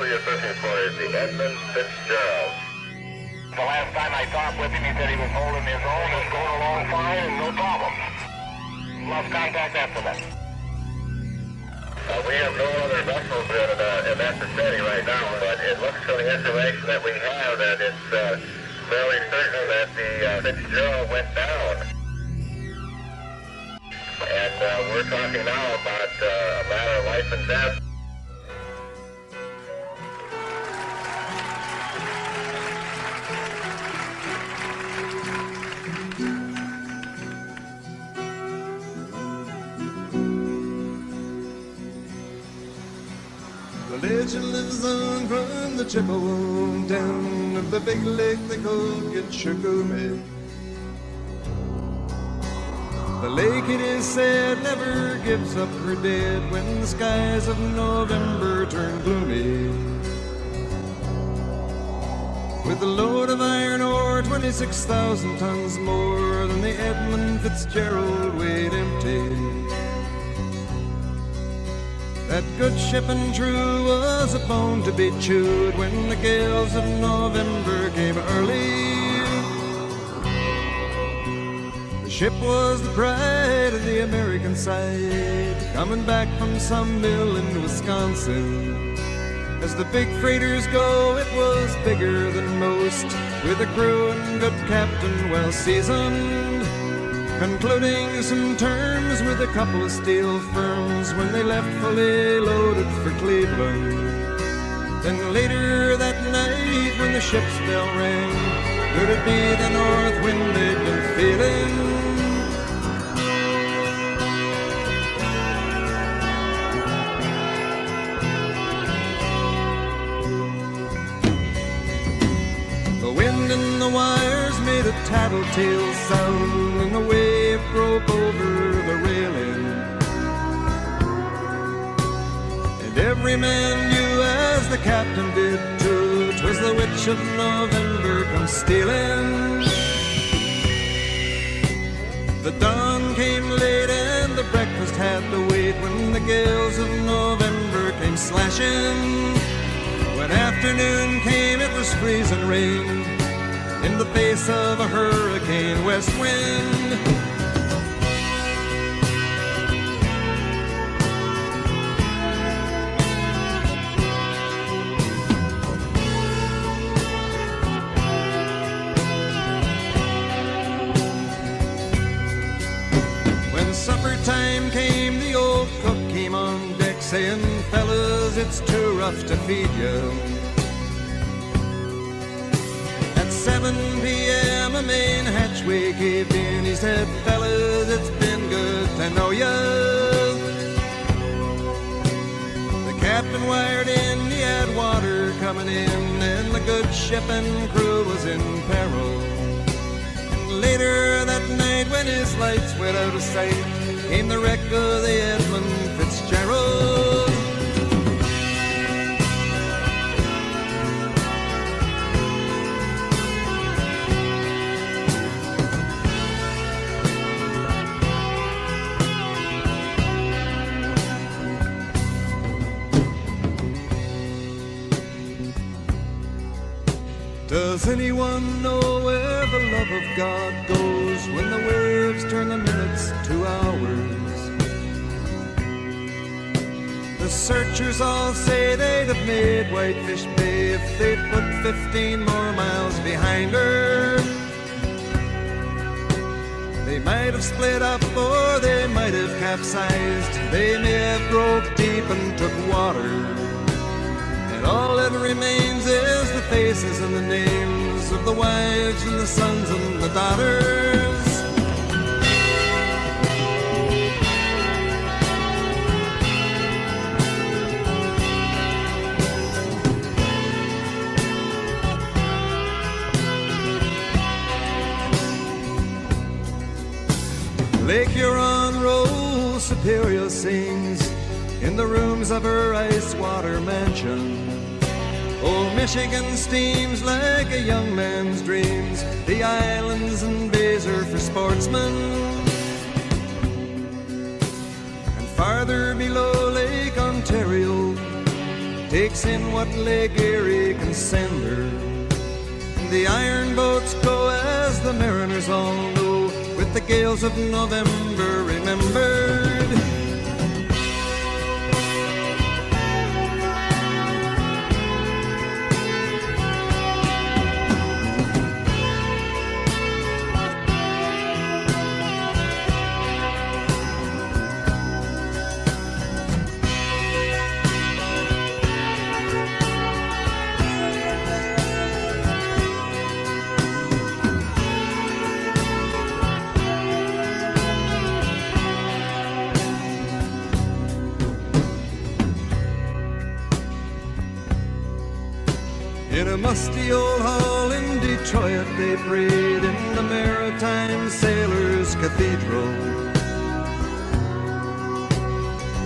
vessel you're searching for is the Edmund Fitzgerald. The last time I talked with him, he said he was holding his own, was going along fine, and no problem. Lost contact after that. We have no other vessels in that vicinity right now, but it looks from the information that we have that it's fairly certain that the Fitzgerald went down. And we're talking now about a matter of life and death. The legend lives on from the Chippewa down of the big lake they call Gitchagumi. The lake, it is said, never gives up her dead when the skies of November turn gloomy. With a load of iron ore, 26,000 tons more than the Edmund Fitzgerald weighed empty. That good ship and true was a bone to be chewed when the gales of November came early. The ship was the pride of the American side, coming back from some mill in Wisconsin. As the big freighters go, it was bigger than most, with a crew and good captain well seasoned, concluding some terms with a couple of steel firms when they left fully loaded for Cleveland. Then later that night when the ship's bell rang, could it be the north wind they'd been feeling? The wind in the wires made a tattletale sound, and the wave broke over the railing. And every man knew, as the captain did too, 'twas the witch of November come stealing. The dawn came late and the breakfast had to wait when the gales of November came slashing. When afternoon came, it was freezing rain in the face of a hurricane west wind. When supper time came, the old cook came on deck saying, "Fellas, it's too rough to feed you." 7 p.m. a main hatchway caved in. He said, "Fellas, it's been good to know ya." The captain wired in, he had water coming in, and the good ship and crew was in peril. And later that night when his lights went out of sight, came the wreck of the Edmund Fitzgerald. Does anyone know where the love of God goes when the waves turn the minutes to hours? The searchers all say they'd have made Whitefish Bay if they'd put 15 more miles behind her. They might have split up or they might have capsized. They may have broke deep and took water. And all that remains is the faces and the names of the wives and the sons and the daughters. Lake Huron rolls, Superior sings in the rooms of her ice water mansion. Old Michigan steams like a young man's dreams. The islands and bays are for sportsmen. And farther below Lake Ontario, takes in what Lake Erie can send her. The iron boats go, as the mariners all know, with the gales of November remembered. In a musty old hall in Detroit they prayed in the Maritime Sailors' Cathedral.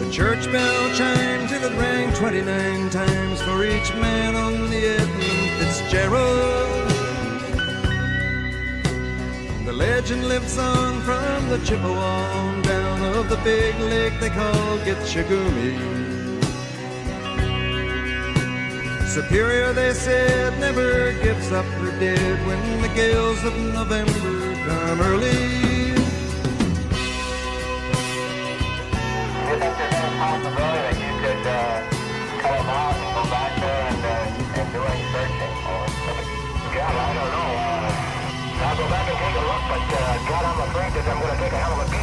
The church bell chimed till it rang 29 times for each man on the Edmund Fitzgerald. The legend lives on from the Chippewa on down of the big lake they call Gitchagumi. Superior, they said, never gives up her dead when the gales of November come early. Do you think there's any possibility that you could cut them out and go back there and do any searching? God, I don't know. I'll go back and take a look, but God, I'm afraid that I'm going to take a hell of a